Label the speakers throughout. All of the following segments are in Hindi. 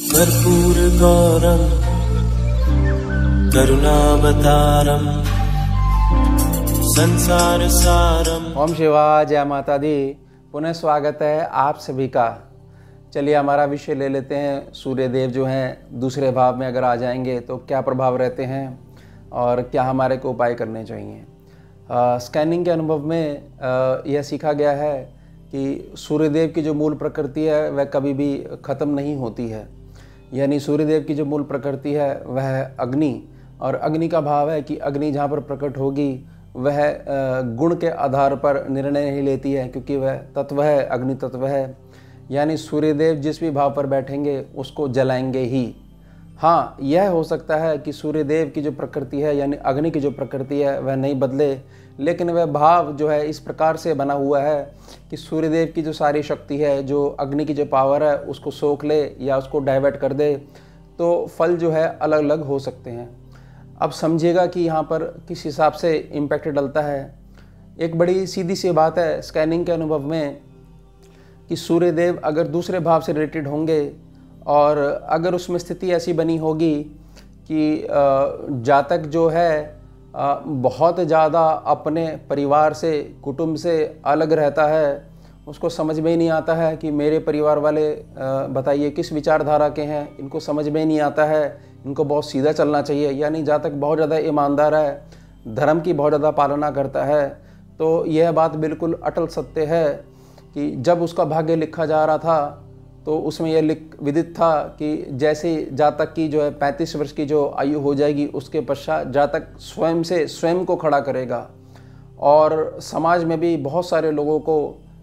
Speaker 1: कर्पूरगौरं करुणावतारं संसारसारं।
Speaker 2: ओम शिवाय, जय माता दी। पुनः स्वागत है आप सभी का। चलिए हमारा विषय ले लेते हैं। सूर्यदेव जो हैं दूसरे भाव में अगर आ जाएंगे तो क्या प्रभाव रहते हैं और क्या हमारे को उपाय करने चाहिए। स्कैनिंग के अनुभव में यह सीखा गया है कि सूर्यदेव की जो मूल प्रकृति है वह कभी भी ख़त्म नहीं होती है। यानी सूर्यदेव की जो मूल प्रकृति है वह है अग्नि, और अग्नि का भाव है कि अग्नि जहाँ पर प्रकट होगी वह गुण के आधार पर निर्णय नहीं लेती है, क्योंकि वह तत्व है, अग्नि तत्व है। यानी सूर्यदेव जिस भी भाव पर बैठेंगे उसको जलाएंगे ही। हाँ, यह हो सकता है कि सूर्यदेव की जो प्रकृति है यानी अग्नि की जो प्रकृति है वह नहीं बदले, लेकिन वह भाव जो है इस प्रकार से बना हुआ है कि सूर्यदेव की जो सारी शक्ति है, जो अग्नि की जो पावर है, उसको सोख ले या उसको डाइवर्ट कर दे, तो फल जो है अलग अलग हो सकते हैं। अब समझिएगा कि यहाँ पर किस हिसाब से इम्पैक्ट डलता है। एक बड़ी सीधी सी बात है स्कैनिंग के अनुभव में कि सूर्यदेव अगर दूसरे भाव से रिलेटेड होंगे और अगर उसमें स्थिति ऐसी बनी होगी कि जातक जो है बहुत ज़्यादा अपने परिवार से, कुटुंब से अलग रहता है, उसको समझ में ही नहीं आता है कि मेरे परिवार वाले बताइए किस विचारधारा के हैं, इनको समझ में ही नहीं आता है, इनको बहुत सीधा चलना चाहिए। यानी जातक बहुत ज़्यादा ईमानदार है, धर्म की बहुत ज़्यादा पालना करता है, तो यह बात बिल्कुल अटल सत्य है कि जब उसका भाग्य लिखा जा रहा था तो उसमें यह विदित था कि जैसे जातक की जो है 35 वर्ष की जो आयु हो जाएगी उसके पश्चात जातक स्वयं से स्वयं को खड़ा करेगा और समाज में भी बहुत सारे लोगों को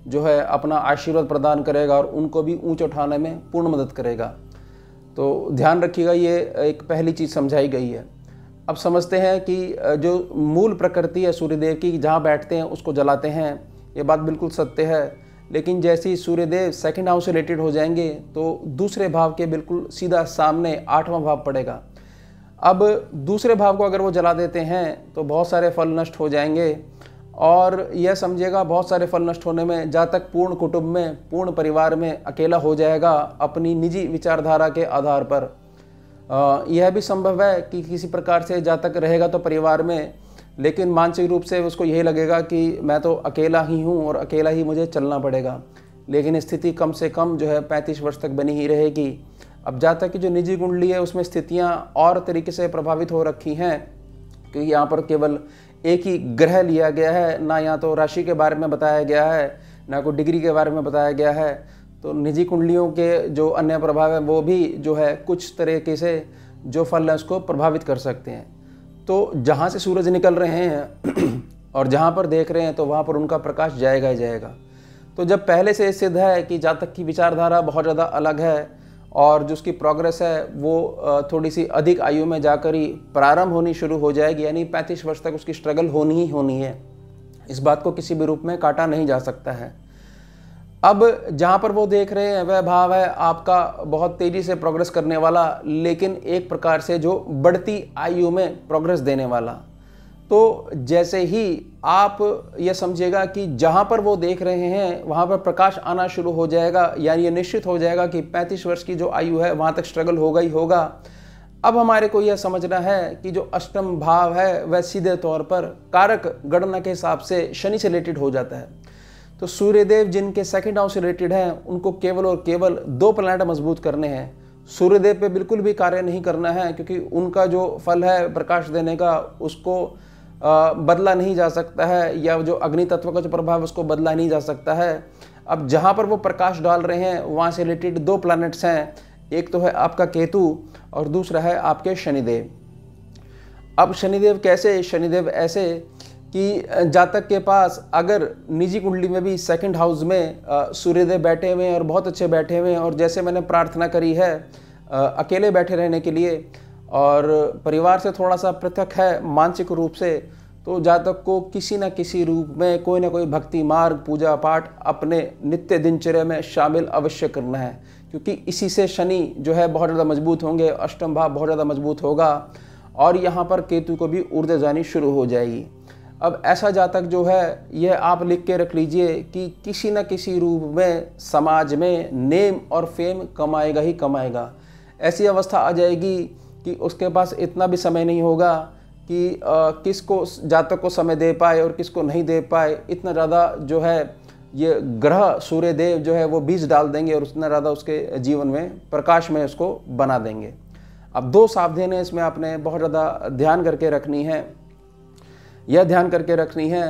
Speaker 2: जो है अपना आशीर्वाद प्रदान करेगा और उनको भी ऊंच उठाने में पूर्ण मदद करेगा। तो ध्यान रखिएगा, ये एक पहली चीज़ समझाई गई है। अब समझते हैं कि जो मूल प्रकृति है सूर्यदेव की, जहाँ बैठते हैं उसको जलाते हैं, ये बात बिल्कुल सत्य है। लेकिन जैसे ही सूर्यदेव सेकंड हाउस से रिलेटेड हो जाएंगे तो दूसरे भाव के बिल्कुल सीधा सामने 8वां भाव पड़ेगा। अब दूसरे भाव को अगर वो जला देते हैं तो बहुत सारे फल नष्ट हो जाएंगे, और यह समझिएगा बहुत सारे फल नष्ट होने में जातक पूर्ण कुटुंब में, पूर्ण परिवार में अकेला हो जाएगा अपनी निजी विचारधारा के आधार पर। यह भी संभव है कि किसी प्रकार से जातक रहेगा तो परिवार में, लेकिन मानसिक रूप से उसको यही लगेगा कि मैं तो अकेला ही हूँ और अकेला ही मुझे चलना पड़ेगा। लेकिन स्थिति कम से कम जो है 35 वर्ष तक बनी ही रहेगी। अब जातक की जो निजी कुंडली है उसमें स्थितियाँ और तरीके से प्रभावित हो रखी हैं, क्योंकि यहाँ पर केवल एक ही ग्रह लिया गया है, ना यहाँ तो राशि के बारे में बताया गया है, ना कोई डिग्री के बारे में बताया गया है। तो निजी कुंडलियों के जो अन्य प्रभाव हैं वो भी जो है कुछ तरीके से जो फल है उसको प्रभावित कर सकते हैं। तो जहाँ से सूरज निकल रहे हैं और जहाँ पर देख रहे हैं तो वहाँ पर उनका प्रकाश जाएगा ही जाएगा। तो जब पहले से सिद्ध है कि जातक की विचारधारा बहुत ज़्यादा अलग है और जो उसकी प्रोग्रेस है वो थोड़ी सी अधिक आयु में जाकर ही प्रारंभ होनी शुरू हो जाएगी, यानी 35 वर्ष तक उसकी स्ट्रगल होनी ही होनी है। इस बात को किसी भी रूप में काटा नहीं जा सकता है। अब जहाँ पर वो देख रहे हैं वह भाव है आपका बहुत तेज़ी से प्रोग्रेस करने वाला, लेकिन एक प्रकार से जो बढ़ती आयु में प्रोग्रेस देने वाला। तो जैसे ही आप ये समझिएगा कि जहाँ पर वो देख रहे हैं वहाँ पर प्रकाश आना शुरू हो जाएगा, यानी ये निश्चित हो जाएगा कि 35 वर्ष की जो आयु है वहाँ तक स्ट्रगल होगा ही होगा। अब हमारे को यह समझना है कि जो अष्टम भाव है वह सीधे तौर पर कारक गणना के हिसाब से शनि से रिलेटेड हो जाता है। तो सूर्यदेव जिनके सेकंड हाउस से रिलेटेड हैं उनको केवल और केवल 2 प्लैनेट मजबूत करने हैं। सूर्यदेव पे बिल्कुल भी कार्य नहीं करना है, क्योंकि उनका जो फल है प्रकाश देने का उसको बदला नहीं जा सकता है, या जो अग्नि तत्व का जो प्रभाव है उसको बदला नहीं जा सकता है। अब जहाँ पर वो प्रकाश डाल रहे हैं वहाँ से रिलेटेड 2 प्लैनेट्स हैं, एक तो है आपका केतु और दूसरा है आपके शनिदेव। अब शनिदेव कैसे? शनिदेव ऐसे कि जातक के पास अगर निजी कुंडली में भी सेकंड हाउस में सूर्यदेव बैठे हुए हैं और बहुत अच्छे बैठे हुए हैं, और जैसे मैंने प्रार्थना करी है अकेले बैठे रहने के लिए और परिवार से थोड़ा सा पृथक है मानसिक रूप से, तो जातक को किसी न किसी रूप में कोई ना कोई भक्ति मार्ग, पूजा पाठ अपने नित्य दिनचर्या में शामिल अवश्य करना है, क्योंकि इसी से शनि जो है बहुत ज़्यादा मजबूत होंगे, अष्टम भाव बहुत ज़्यादा मजबूत होगा और यहाँ पर केतु को भी ऊर्जा जानी शुरू हो जाएगी। अब ऐसा जातक जो है यह आप लिख के रख लीजिए कि किसी न किसी रूप में समाज में नेम और फेम कमाएगा ही कमाएगा। ऐसी अवस्था आ जाएगी कि उसके पास इतना भी समय नहीं होगा कि किसको जातक को समय दे पाए और किसको नहीं दे पाए। इतना ज़्यादा जो है ये ग्रह सूर्य देव जो है वो बीज डाल देंगे और उतना ज़्यादा उसके जीवन में प्रकाश में उसको बना देंगे। अब 2 सावधानियाँ इसमें आपने बहुत ज़्यादा ध्यान करके रखनी है। यह ध्यान करके रखनी है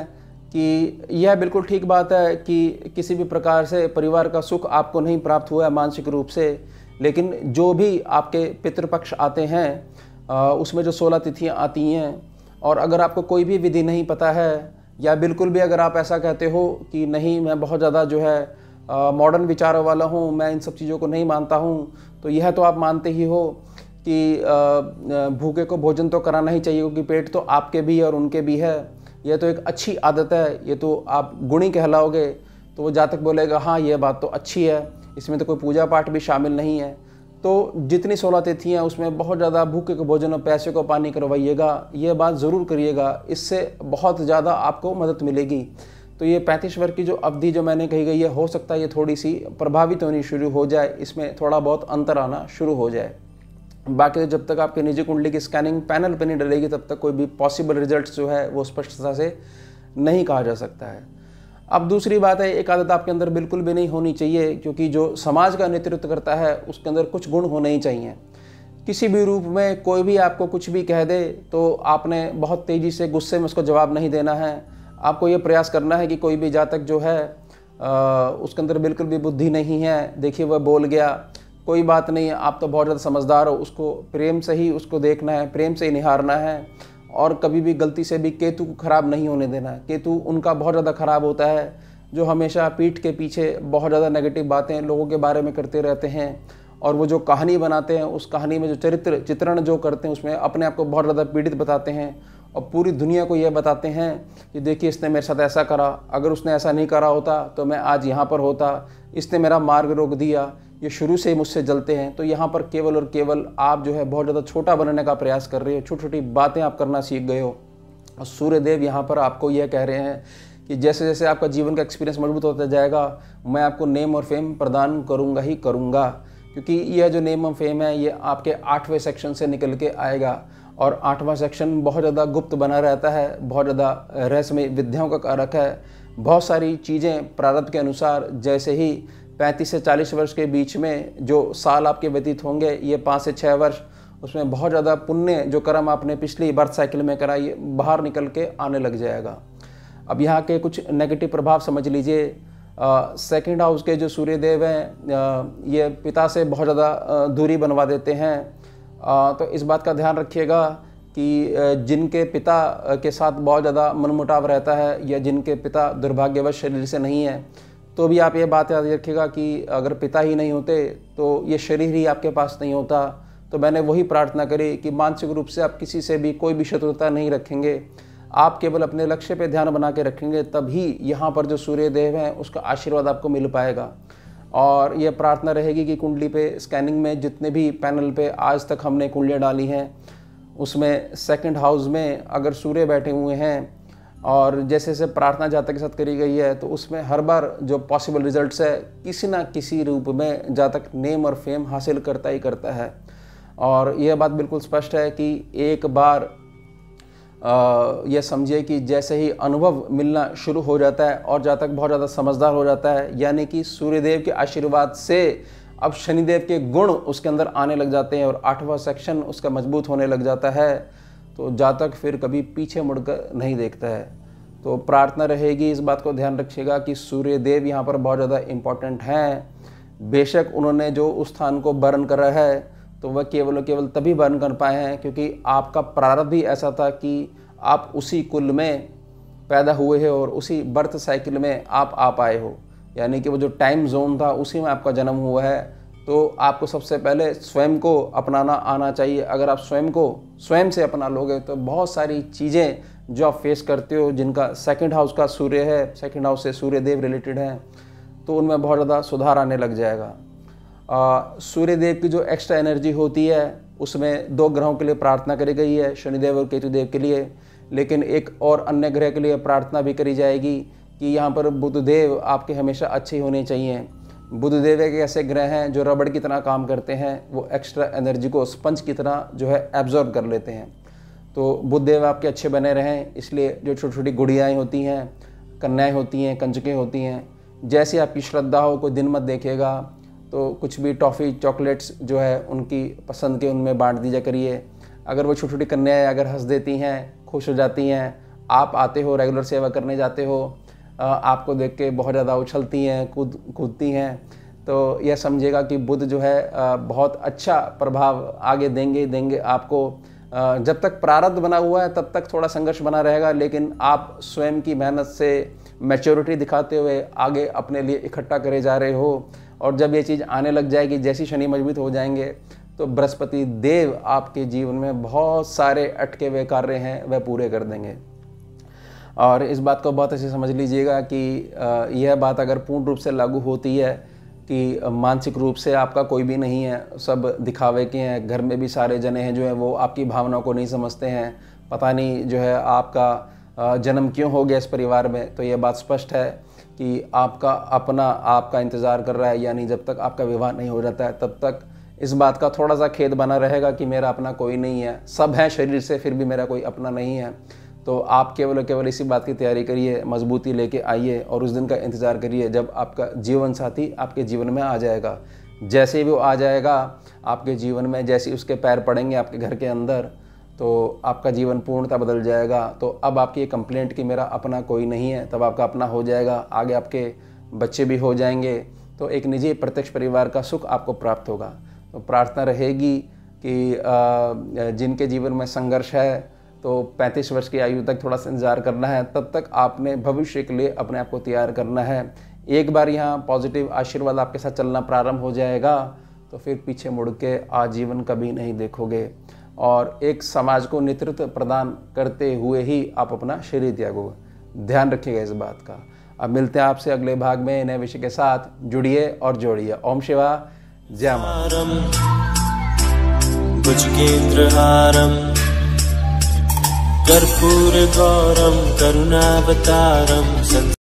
Speaker 2: कि यह बिल्कुल ठीक बात है कि किसी भी प्रकार से परिवार का सुख आपको नहीं प्राप्त हुआ है मानसिक रूप से, लेकिन जो भी आपके पितृपक्ष आते हैं उसमें जो 16 तिथियां आती हैं, और अगर आपको कोई भी विधि नहीं पता है या बिल्कुल भी अगर आप ऐसा कहते हो कि नहीं मैं बहुत ज़्यादा जो है मॉडर्न विचारों वाला हूँ, मैं इन सब चीज़ों को नहीं मानता हूँ, तो यह तो आप मानते ही हो कि भूखे को भोजन तो कराना ही चाहिए, क्योंकि पेट तो आपके भी है और उनके भी है। यह तो एक अच्छी आदत है, ये तो आप गुणी कहलाओगे। तो वो जातक बोलेगा हाँ ये बात तो अच्छी है, इसमें तो कोई पूजा पाठ भी शामिल नहीं है। तो जितनी 16 तिथियाँ उसमें बहुत ज़्यादा भूखे को भोजन और प्यासे को पानी करवाइएगा, ये बात ज़रूर करिएगा, इससे बहुत ज़्यादा आपको मदद मिलेगी। तो ये 35 वर्ष की जो अवधि जो मैंने कही गई है, हो सकता है ये थोड़ी सी प्रभावित होनी शुरू हो जाए, इसमें थोड़ा बहुत अंतर आना शुरू हो जाए। बाकी जब तक आपकी निजी कुंडली की स्कैनिंग पैनल पे नहीं डलेगी तब तक कोई भी पॉसिबल रिजल्ट्स जो है वो स्पष्टता से नहीं कहा जा सकता है। अब दूसरी बात है, एक आदत आपके अंदर बिल्कुल भी नहीं होनी चाहिए, क्योंकि जो समाज का नेतृत्व करता है उसके अंदर कुछ गुण होने ही चाहिए। किसी भी रूप में कोई भी आपको कुछ भी कह दे तो आपने बहुत तेज़ी से गुस्से में उसको जवाब नहीं देना है। आपको ये प्रयास करना है कि कोई भी जातक जो है उसके अंदर बिल्कुल भी बुद्धि नहीं है, देखिए वह बोल गया, कोई बात नहीं, आप तो बहुत ज़्यादा समझदार हो, उसको प्रेम से ही उसको देखना है, प्रेम से ही निहारना है, और कभी भी गलती से भी केतु को ख़राब नहीं होने देना। केतु उनका बहुत ज़्यादा ख़राब होता है, जो हमेशा पीठ के पीछे बहुत ज़्यादा नेगेटिव बातें लोगों के बारे में करते रहते हैं, और वो जो कहानी बनाते हैं उस कहानी में जो चित्रण जो करते हैं उसमें अपने आप को बहुत ज़्यादा पीड़ित बताते हैं, और पूरी दुनिया को यह बताते हैं कि देखिए इसने मेरे साथ ऐसा करा, अगर उसने ऐसा नहीं करा होता तो मैं आज यहाँ पर होता, इसने मेरा मार्ग रोक दिया, ये शुरू से ही मुझसे जलते हैं। तो यहाँ पर केवल और केवल आप जो है बहुत ज़्यादा छोटा बनने का प्रयास कर रहे हो, छोटी छोटी बातें आप करना सीख गए हो। और सूर्यदेव यहाँ पर आपको यह कह रहे हैं कि जैसे जैसे आपका जीवन का एक्सपीरियंस मजबूत होता जाएगा, मैं आपको नेम और फेम प्रदान करूँगा ही करूँगा, क्योंकि यह जो नेम और फेम है ये आपके 8वें सेक्शन से निकल के आएगा, और 8वां सेक्शन बहुत ज़्यादा गुप्त बना रहता है, बहुत ज़्यादा रहस्यमय विद्याओं का कारक है। बहुत सारी चीज़ें प्रारब्ध के अनुसार, जैसे ही 35 से 40 वर्ष के बीच में जो साल आपके व्यतीत होंगे, ये 5 से 6 वर्ष, उसमें बहुत ज़्यादा पुण्य जो कर्म आपने पिछली बर्थ साइकिल में करा ये बाहर निकल के आने लग जाएगा। अब यहाँ के कुछ नेगेटिव प्रभाव समझ लीजिए। 2nd हाउस के जो सूर्यदेव हैं ये पिता से बहुत ज़्यादा दूरी बनवा देते हैं। तो इस बात का ध्यान रखिएगा कि जिनके पिता के साथ बहुत ज़्यादा मनमुटाव रहता है, या जिनके पिता दुर्भाग्यवश शरीर से नहीं है, तो भी आप ये बात याद रखिएगा कि अगर पिता ही नहीं होते तो ये शरीर ही आपके पास नहीं होता। तो मैंने वही प्रार्थना करी कि मानसिक रूप से आप किसी से भी कोई भी शत्रुता नहीं रखेंगे, आप केवल अपने लक्ष्य पे ध्यान बना के रखेंगे, तभी यहाँ पर जो सूर्यदेव हैं उसका आशीर्वाद आपको मिल पाएगा। और ये प्रार्थना रहेगी कि कुंडली पे स्कैनिंग में जितने भी पैनल पे आज तक हमने कुंडलियाँ डाली हैं उसमें 2nd हाउस में अगर सूर्य बैठे हुए हैं और जैसे जैसे प्रार्थना जातक के साथ करी गई है, तो उसमें हर बार जो पॉसिबल रिजल्ट्स है किसी ना किसी रूप में जातक नेम और फेम हासिल करता ही करता है। और यह बात बिल्कुल स्पष्ट है कि एक बार यह समझिए कि जैसे ही अनुभव मिलना शुरू हो जाता है और जातक बहुत ज़्यादा समझदार हो जाता है, यानी कि सूर्यदेव के आशीर्वाद से अब शनिदेव के गुण उसके अंदर आने लग जाते हैं और 8वां सेक्शन उसका मजबूत होने लग जाता है, तो जातक फिर कभी पीछे मुड़कर नहीं देखता है। तो प्रार्थना रहेगी, इस बात को ध्यान रखिएगा कि सूर्यदेव यहाँ पर बहुत ज़्यादा इम्पोर्टेंट हैं। बेशक उन्होंने जो उस स्थान को बर्न करा है तो वह केवल और केवल तभी बर्न कर पाए हैं क्योंकि आपका प्रारब्ध भी ऐसा था कि आप उसी कुल में पैदा हुए हैं और उसी बर्थ साइकिल में आप आ पाए हो, यानी कि वो जो टाइम जोन था उसी में आपका जन्म हुआ है। तो आपको सबसे पहले स्वयं को अपनाना आना चाहिए। अगर आप स्वयं को स्वयं से अपना लोगे तो बहुत सारी चीज़ें जो आप फेस करते हो, जिनका 2nd हाउस का सूर्य है, 2nd हाउस से सूर्यदेव रिलेटेड हैं, तो उनमें बहुत ज़्यादा सुधार आने लग जाएगा। सूर्यदेव की जो एक्स्ट्रा एनर्जी होती है उसमें 2 ग्रहों के लिए प्रार्थना करी गई है, शनिदेव और केतुदेव के लिए, लेकिन एक और अन्य ग्रह के लिए प्रार्थना भी करी जाएगी कि यहाँ पर बुधदेव आपके हमेशा अच्छे होने चाहिए। बुध देव एक ऐसे ग्रह हैं जो रबड़ की तरह काम करते हैं, वो एक्स्ट्रा एनर्जी को स्पंज की तरह जो है एब्जॉर्ब कर लेते हैं। तो बुध देव आपके अच्छे बने रहें, इसलिए जो छोटी छोटी गुड़ियाएँ होती हैं, कन्याएँ होती हैं, कंजकें होती हैं, जैसी आपकी श्रद्धा हो, कोई दिन मत देखेगा तो कुछ भी टॉफ़ी चॉकलेट्स जो है उनकी पसंद के उनमें बांट दीजिए करिए। अगर वो छोटी छोटी कन्याएँ अगर हंस देती हैं, खुश हो जाती हैं, आप आते हो रेगुलर सेवा करने जाते हो, आपको देख के बहुत ज़्यादा उछलती हैं, कूदती हैं, तो यह समझिएगा कि बुध जो है बहुत अच्छा प्रभाव आगे देंगे आपको। जब तक प्रारब्ध बना हुआ है तब तक थोड़ा संघर्ष बना रहेगा, लेकिन आप स्वयं की मेहनत से मैच्योरिटी दिखाते हुए आगे अपने लिए इकट्ठा करे जा रहे हो। और जब ये चीज़ आने लग जाएगी, जैसी शनि मजबूत हो जाएंगे, तो बृहस्पति देव आपके जीवन में बहुत सारे अटके हुए कार्य हैं वह पूरे कर देंगे। और इस बात को बहुत अच्छे समझ लीजिएगा कि यह बात अगर पूर्ण रूप से लागू होती है कि मानसिक रूप से आपका कोई भी नहीं है, सब दिखावे के हैं, घर में भी सारे जने हैं जो है वो आपकी भावनाओं को नहीं समझते हैं, पता नहीं जो है आपका जन्म क्यों हो गया इस परिवार में, तो यह बात स्पष्ट है कि आपका अपना आपका इंतज़ार कर रहा है। यानी जब तक आपका विवाह नहीं हो जाता है तब तक इस बात का थोड़ा सा खेद बना रहेगा कि मेरा अपना कोई नहीं है, सब है शरीर से फिर भी मेरा कोई अपना नहीं है। तो आप केवल इसी बात की तैयारी करिए, मजबूती लेके आइए और उस दिन का इंतज़ार करिए जब आपका जीवन साथी आपके जीवन में आ जाएगा। जैसे ही वो आ जाएगा आपके जीवन में, जैसे ही उसके पैर पड़ेंगे आपके घर के अंदर, तो आपका जीवन पूर्णतः बदल जाएगा। तो अब आपकी ये कंप्लेंट कि मेरा अपना कोई नहीं है, तब आपका अपना हो जाएगा, आगे आपके बच्चे भी हो जाएंगे, तो एक निजी प्रत्यक्ष परिवार का सुख आपको प्राप्त होगा। तो प्रार्थना रहेगी कि जिनके जीवन में संघर्ष है तो 35 वर्ष की आयु तक थोड़ा सा इंतजार करना है, तब तक आपने भविष्य के लिए अपने आप को तैयार करना है। एक बार यहाँ पॉजिटिव आशीर्वाद आपके साथ चलना प्रारंभ हो जाएगा तो फिर पीछे मुड़ के आजीवन कभी नहीं देखोगे, और एक समाज को नेतृत्व प्रदान करते हुए ही आप अपना शरीर त्यागोगे। ध्यान रखिएगा इस बात का। अब मिलते हैं आपसे अगले भाग में नए विषय के साथ। जुड़िए और जोड़िए। ओम शिवा जय मां।
Speaker 1: भुजगेन्द्रहारम् कर्पूरगौरं करुणावतारम्